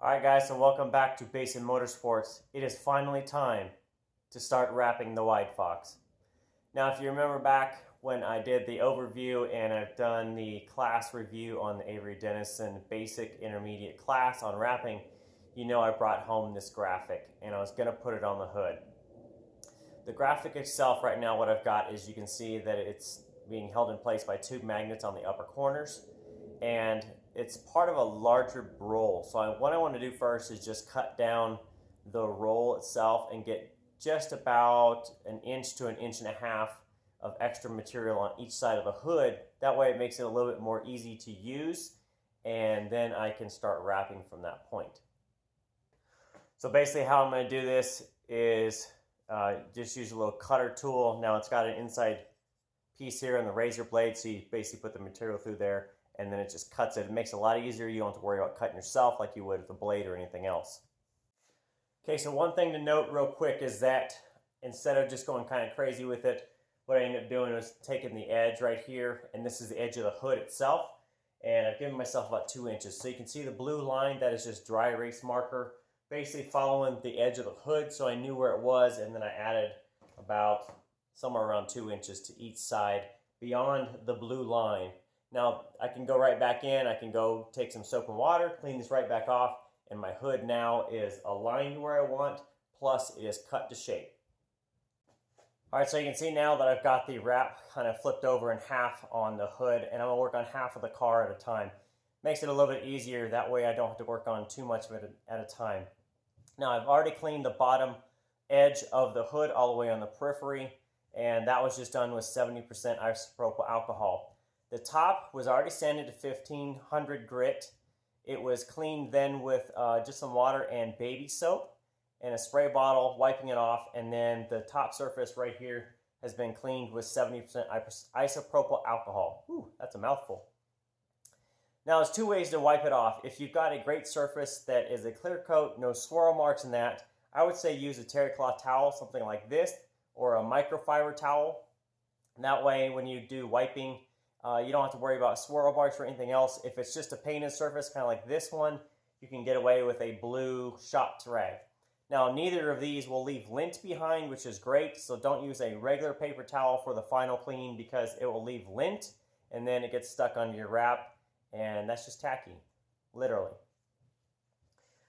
Alright guys, so welcome back to Basin Motorsports. It is finally time to start wrapping the WideFox. Now if you remember back when I did the overview and I've done the class review on the Avery Dennison Basic Intermediate class on wrapping, you know I brought home this graphic and I was going to put it on the hood. The graphic itself right now, what I've got is you can see that it's being held in place by two magnets on the upper corners, and it's part of a larger roll. So what I want to do first is just cut down the roll itself and get just about an inch to an inch and a half of extra material on each side of the hood. That way it makes it a little bit more easy to use, and then I can start wrapping from that point. So basically how I'm going to do this is just use a little cutter tool. Now it's got an inside piece here on the razor blade, so you basically put the material through there and then it just cuts it. It makes it a lot easier. You don't have to worry about cutting yourself like you would with a blade or anything else. Okay, so one thing to note real quick is that instead of just going kind of crazy with it, what I ended up doing was taking the edge right here, and this is the edge of the hood itself, and I've given myself about 2 inches. So you can see the blue line, that is just dry erase marker, basically following the edge of the hood, so I knew where it was, and then I added about somewhere around 2 inches to each side beyond the blue line. Now I can go right back in, I can go take some soap and water, clean this right back off, and my hood now is aligned where I want, plus it is cut to shape. Alright, so you can see now that I've got the wrap kind of flipped over in half on the hood, and I'm going to work on half of the car at a time. Makes it a little bit easier, that way I don't have to work on too much of it at a time. Now I've already cleaned the bottom edge of the hood all the way on the periphery, and that was just done with 70% isopropyl alcohol. The top was already sanded to 1500 grit. It was cleaned then with just some water and baby soap and a spray bottle, wiping it off, and then the top surface right here has been cleaned with 70% isopropyl alcohol. Ooh, that's a mouthful. Now there's two ways to wipe it off. If you've got a great surface that is a clear coat, no swirl marks in that, I would say use a terry cloth towel, something like this, or a microfiber towel. And that way when you do wiping, you don't have to worry about swirl marks or anything else. If it's just a painted surface, kind of like this one, you can get away with a blue shot rag. Now, neither of these will leave lint behind, which is great, so don't use a regular paper towel for the final clean because it will leave lint, and then it gets stuck on your wrap, and that's just tacky, literally.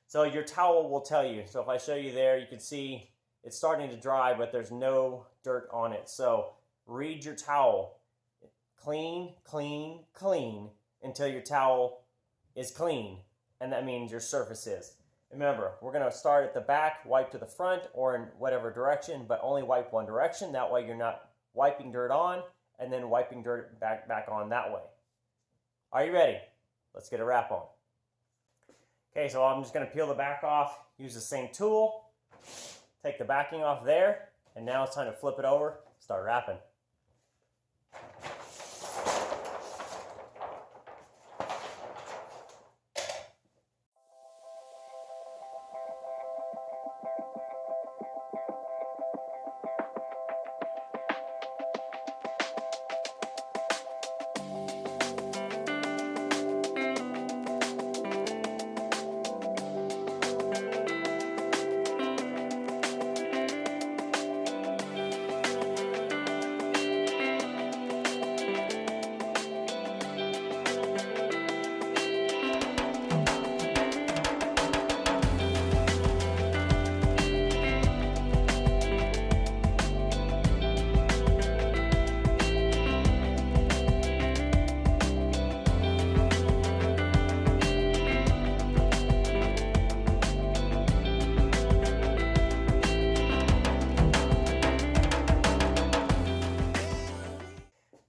So your towel will tell you. So if I show you there, you can see it's starting to dry, but there's no dirt on it. So read your towel. Clean, clean, clean until your towel is clean, and that means your surface is. Remember, we're going to start at the back, wipe to the front, or in whatever direction, but only wipe one direction. That way you're not wiping dirt on and then wiping dirt back on that way. Are you ready? Let's get a wrap on. Okay, so I'm just going to peel the back off, use the same tool, take the backing off there, and now it's time to flip it over, start wrapping.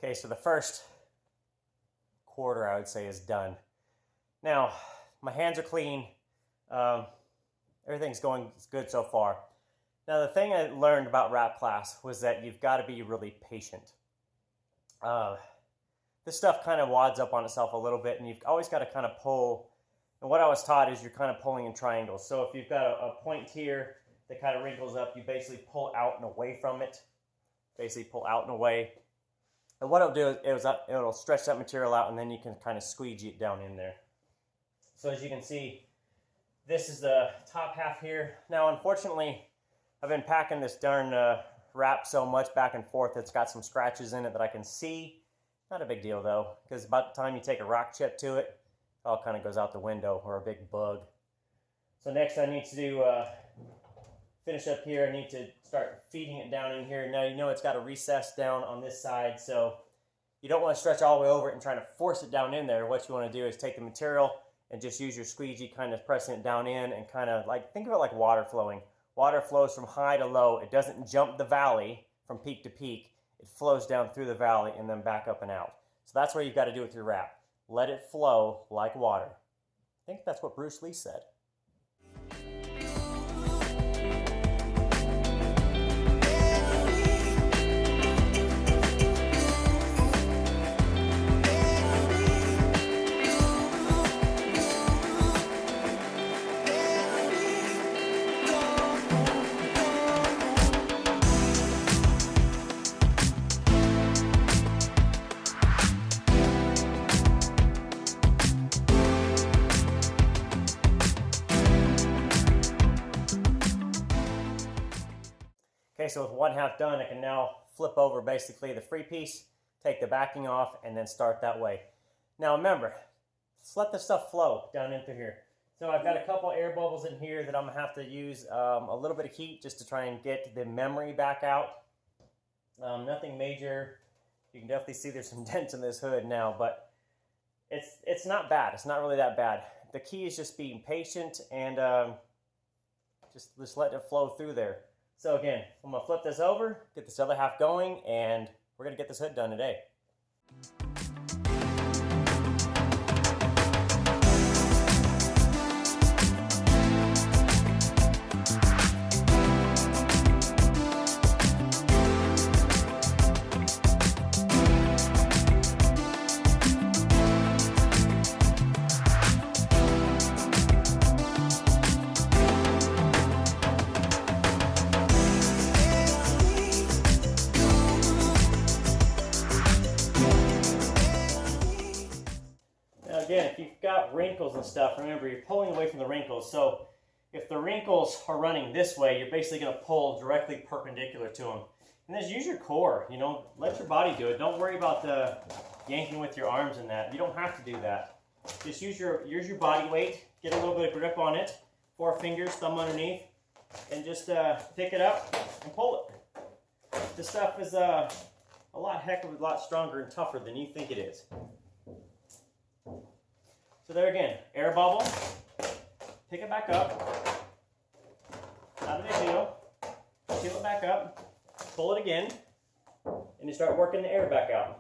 Okay, so the first quarter, I would say, is done. Now, my hands are clean. Everything's going good so far. Now, the thing I learned about wrap class was that you've got to be really patient. This stuff kind of wads up on itself a little bit, and you've always got to kind of pull. And what I was taught is you're kind of pulling in triangles. So if you've got a point here that kind of wrinkles up, you basically pull out and away from it. Basically pull out and away. And what it'll do is it'll stretch that material out, and then you can kind of squeegee it down in there. So as you can see, This is the top half here. Now, unfortunately, I've been packing this darn wrap so much back and forth, it's got some scratches in it that I can see. Not a big deal though, because about the time you take a rock chip to it, it all kind of goes out the window, or a big bug. So next I need to do, finish up here. I need to start feeding it down in here. Now you know it's got a recess down on this side, so you don't want to stretch all the way over it and try to force it down in there. What you want to do is take the material and just use your squeegee, kind of pressing it down in, and kind of like, think of it like water flowing. Water flows from high to low. It doesn't jump the valley from peak to peak. It flows down through the valley and then back up and out. So that's what you've got to do with your wrap. Let it flow like water. I think that's what Bruce Lee said. Okay, so with one half done, I can now flip over basically the free piece, take the backing off, and then start that way. Now remember, just let the stuff flow down into here. So I've got a couple air bubbles in here that I'm gonna have to use a little bit of heat just to try and get the memory back out. Nothing major. You can definitely see there's some dents in this hood now, but it's not bad. It's not really that bad. The key is just being patient and just let it flow through there. So again, I'm gonna flip this over, get this other half going, and we're gonna get this hood done today. Again, if you've got wrinkles and stuff, remember you're pulling away from the wrinkles. So if the wrinkles are running this way, you're basically going to pull directly perpendicular to them. And just use your core, you know, let your body do it. Don't worry about the yanking with your arms and that. You don't have to do that. Just use your body weight, get a little bit of grip on it, 4 fingers, thumb underneath, and just pick it up and pull it. This stuff is a lot stronger and tougher than you think it is. So there again, air bubble, pick it back up, not a big deal, peel it back up, pull it again, and you start working the air back out.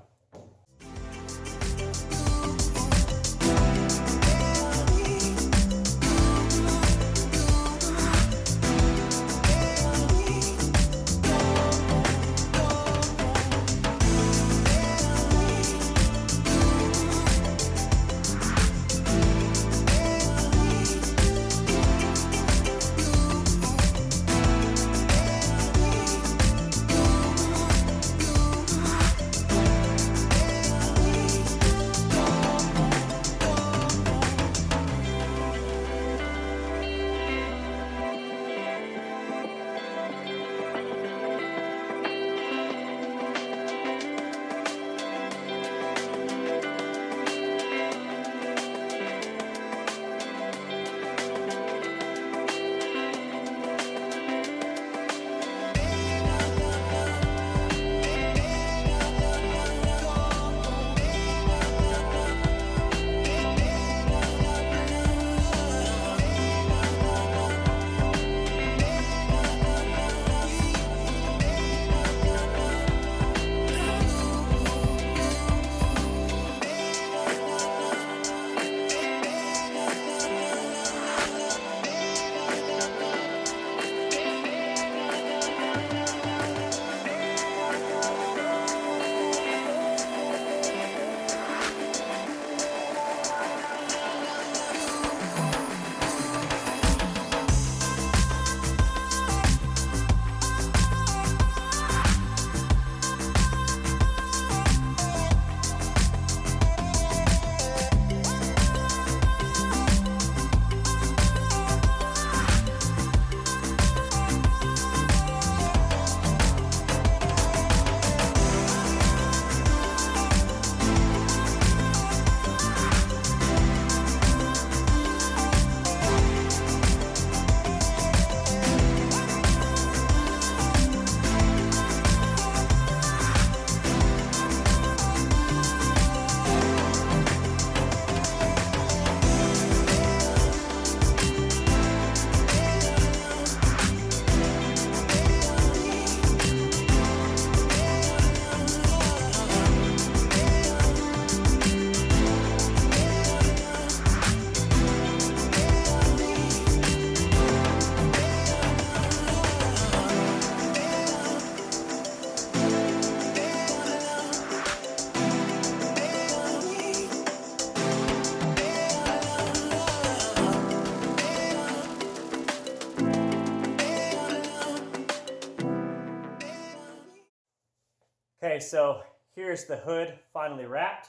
Okay, so here's the hood finally wrapped.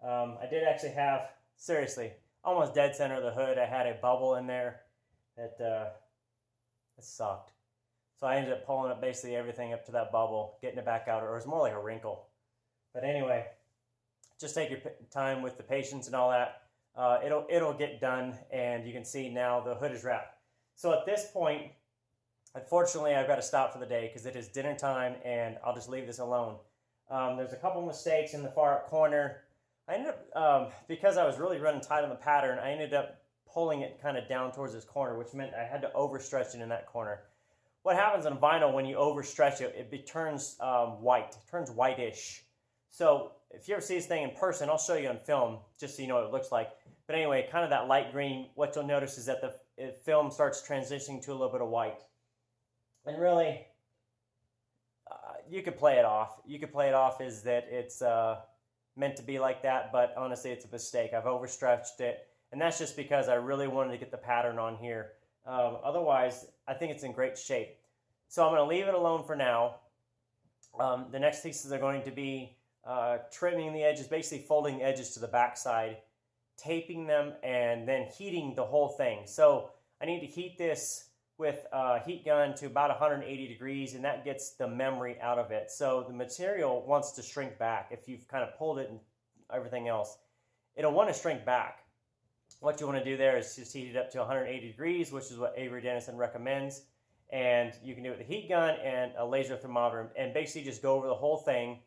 I did actually have, seriously, almost dead center of the hood, I had a bubble in there that sucked. So I ended up pulling up basically everything up to that bubble, getting it back out, or it was more like a wrinkle. But anyway, just take your time with the patience and all that. It'll get done, and you can see now the hood is wrapped. So at this point, unfortunately, I've got to stop for the day because it is dinner time, and I'll just leave this alone. There's a couple mistakes in the far up corner. I ended up, because I was really running tight on the pattern, I ended up pulling it kind of down towards this corner, which meant I had to overstretch it in that corner. What happens on vinyl when you overstretch it, it turns white. It turns whitish. So if you ever see this thing in person, I'll show you on film just so you know what it looks like. But anyway, kind of that light green, what you'll notice is that the film starts transitioning to a little bit of white. And really, you could play it off. You could play it off as that it's meant to be like that, but honestly, it's a mistake. I've overstretched it, and that's just because I really wanted to get the pattern on here. Otherwise, I think it's in great shape. So I'm going to leave it alone for now. The next pieces are going to be trimming the edges, basically folding the edges to the back side, taping them, and then heating the whole thing. So I need to heat this with a heat gun to about 180 degrees, and that gets the memory out of it. So the material wants to shrink back. If you've kind of pulled it and everything else, it'll want to shrink back. What you want to do there is just heat it up to 180 degrees, which is what Avery Dennison recommends. And you can do it with a heat gun and a laser thermometer, and basically just go over the whole thing,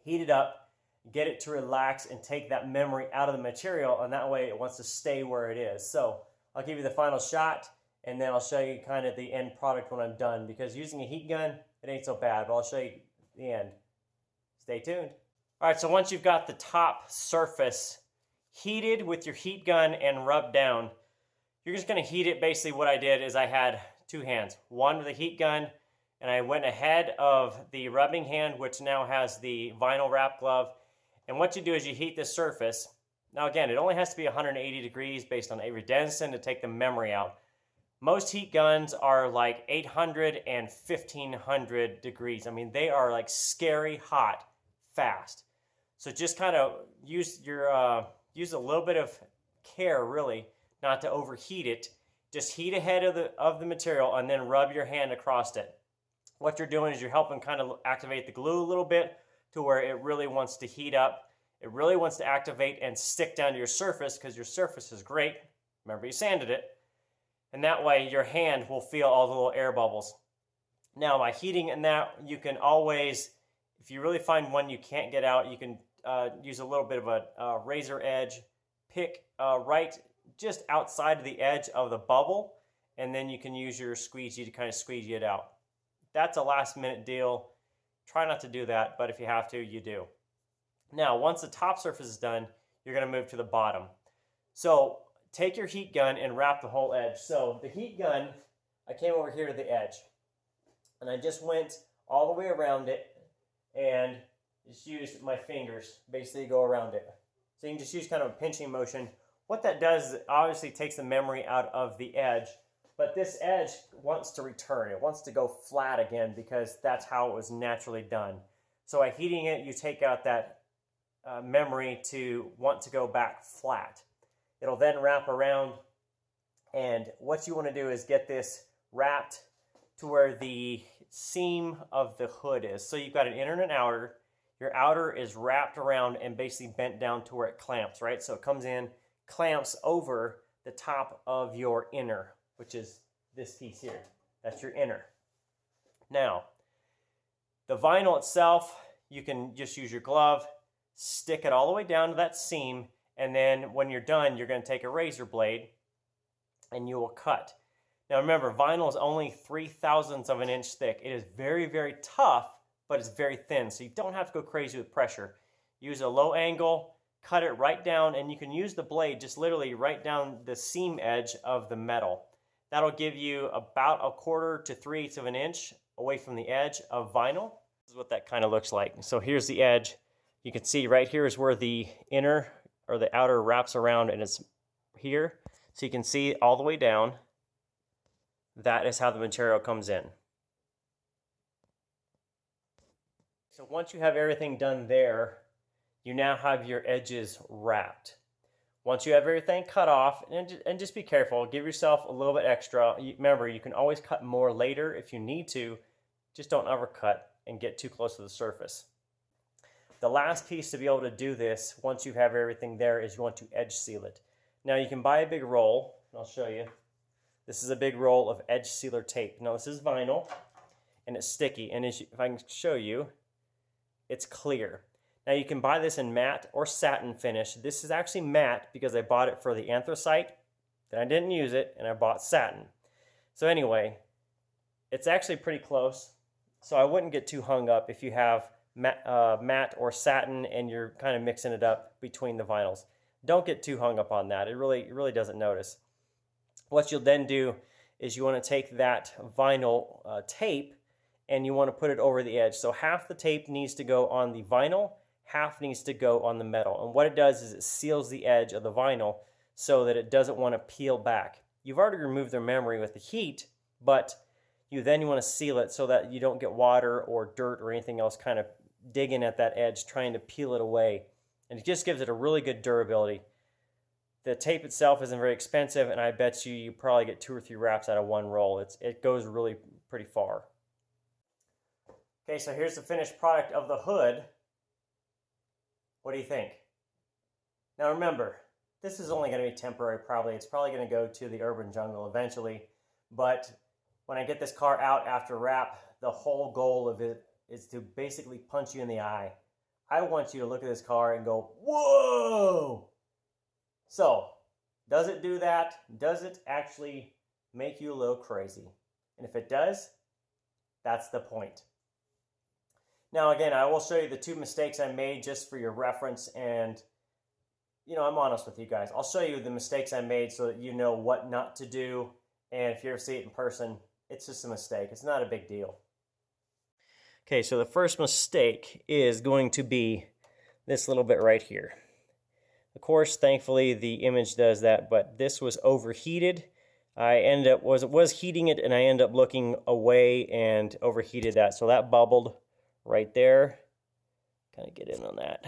heat it up, get it to relax and take that memory out of the material, and that way it wants to stay where it is. So I'll give you the final shot, and then I'll show you kind of the end product when I'm done, because using a heat gun, it ain't so bad, but I'll show you the end. Stay tuned. All right, so once you've got the top surface heated with your heat gun and rubbed down, you're just gonna heat it. Basically what I did is I had two hands, one with a heat gun, and I went ahead of the rubbing hand, which now has the vinyl wrap glove. And what you do is you heat the surface. Now again, it only has to be 180 degrees based on Avery Dennison to take the memory out. Most heat guns are like 800 and 1500 degrees. I mean, they are like scary hot, fast. So just kind of use a little bit of care, really, not to overheat it. Just heat ahead of the material and then rub your hand across it. What you're doing is you're helping kind of activate the glue a little bit to where it really wants to heat up. It really wants to activate and stick down to your surface, because your surface is great. Remember, you sanded it. And that way your hand will feel all the little air bubbles. Now by heating in that, you can always, if you really find one you can't get out, you can use a little bit of a razor edge, pick right just outside of the edge of the bubble, and then you can use your squeegee to kind of squeegee it out. That's a last minute deal. Try not to do that, but if you have to, you do. Now, once the top surface is done, you're going to move to the bottom. So take your heat gun and wrap the whole edge. So the heat gun, I came over here to the edge, and I just went all the way around it and just used my fingers, basically go around it. So you can just use kind of a pinching motion. What that does is it obviously takes the memory out of the edge, but this edge wants to return. It wants to go flat again because that's how it was naturally done. So by heating it, you take out that memory to want to go back flat. It'll then wrap around, and what you want to do is get this wrapped to where the seam of the hood is. So you've got an inner and an outer. Your outer is wrapped around and basically bent down to where it clamps, right? So it comes in, clamps over the top of your inner, which is this piece here. That's your inner. Now, the vinyl itself, you can just use your glove, stick it all the way down to that seam, and then when you're done, you're going to take a razor blade and you will cut. Now remember, vinyl is only 3/1000ths of an inch thick. It is very, very tough, but it's very thin, so you don't have to go crazy with pressure. Use a low angle, cut it right down, and you can use the blade just literally right down the seam edge of the metal. That'll give you about 1/4 to 3/8 of an inch away from the edge of vinyl. This is what that kind of looks like. So here's the edge. You can see right here is where the inner or the outer wraps around, and it's here. So you can see all the way down. That is how the material comes in. So once you have everything done there, you now have your edges wrapped. Once you have everything cut off, and just be careful, give yourself a little bit extra. Remember, you can always cut more later if you need to, just don't overcut and get too close to the surface. The last piece to be able to do this, once you have everything there, is you want to edge seal it. Now you can buy a big roll, and I'll show you. This is a big roll of edge sealer tape. Now this is vinyl, and it's sticky, and if I can show you, it's clear. Now you can buy this in matte or satin finish. This is actually matte because I bought it for the anthracite, then I didn't use it, and I bought satin. So anyway, it's actually pretty close, so I wouldn't get too hung up if you have matte or satin and you're kind of mixing it up between the vinyls. Don't get too hung up on that. It really doesn't notice. What you'll then do is you want to take that vinyl tape and you want to put it over the edge. So half the tape needs to go on the vinyl, half needs to go on the metal. And what it does is it seals the edge of the vinyl so that it doesn't want to peel back. You've already removed the memory with the heat, but you want to seal it so that you don't get water or dirt or anything else kind of digging at that edge trying to peel it away. And it just gives it a really good durability. The tape itself isn't very expensive, and I bet you probably get 2 or 3 wraps out of one roll. It goes really pretty far. Okay, so here's the finished product of the hood. What do you think? Now remember, this is only going to be temporary probably. It's probably going to go to the urban jungle eventually. But when I get this car out after wrap, the whole goal of it is to basically punch you in the eye. I want you to look at this car and go, whoa! So, does it do that? Does it actually make you a little crazy? And if it does, that's the point. Now again, I will show you the 2 mistakes I made just for your reference, and I'm honest with you guys. I'll show you the mistakes I made so that you know what not to do, and if you ever see it in person, it's just a mistake. It's not a big deal. Okay, so the first mistake is going to be this little bit right here. Of course, thankfully the image does that, but this was overheated. I was heating it, and I ended up looking away and overheated that, so that bubbled right there. Kind of get in on that.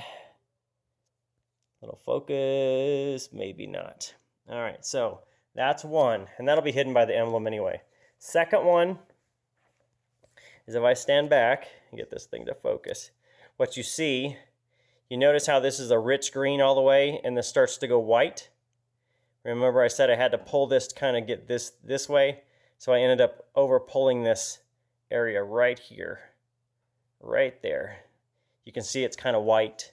Little focus, maybe not. All right, so that's one, and that'll be hidden by the emblem anyway. Second one is if I stand back and get this thing to focus, what you see, you notice how this is a rich green all the way, and this starts to go white. Remember I said I had to pull this to kind of get this way, so I ended up over pulling this area right here. Right there. You can see it's kind of white.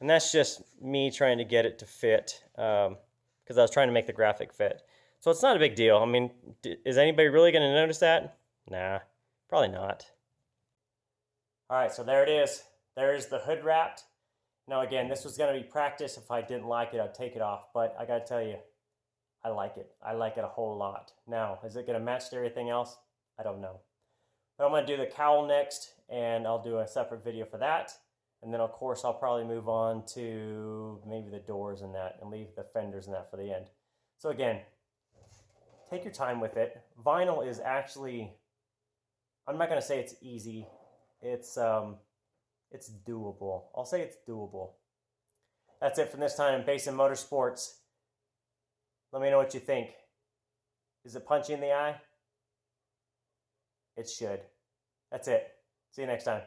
And that's just me trying to get it to fit, because I was trying to make the graphic fit. So it's not a big deal. I mean, is anybody really going to notice that? Nah, probably not. Alright, so there it is. There's the hood wrapped. Now again, this was going to be practice. If I didn't like it, I'd take it off. But I got to tell you, I like it. I like it a whole lot. Now, is it going to match to everything else? I don't know. But I'm going to do the cowl next, and I'll do a separate video for that. And then, of course, I'll probably move on to maybe the doors and that, and leave the fenders and that for the end. So again, take your time with it. Vinyl is actually, I'm not going to say it's easy. It's doable. I'll say it's doable. That's it from this time in Basin Motorsports. Let me know what you think. Is it punchy in the eye? It should. That's it. See you next time.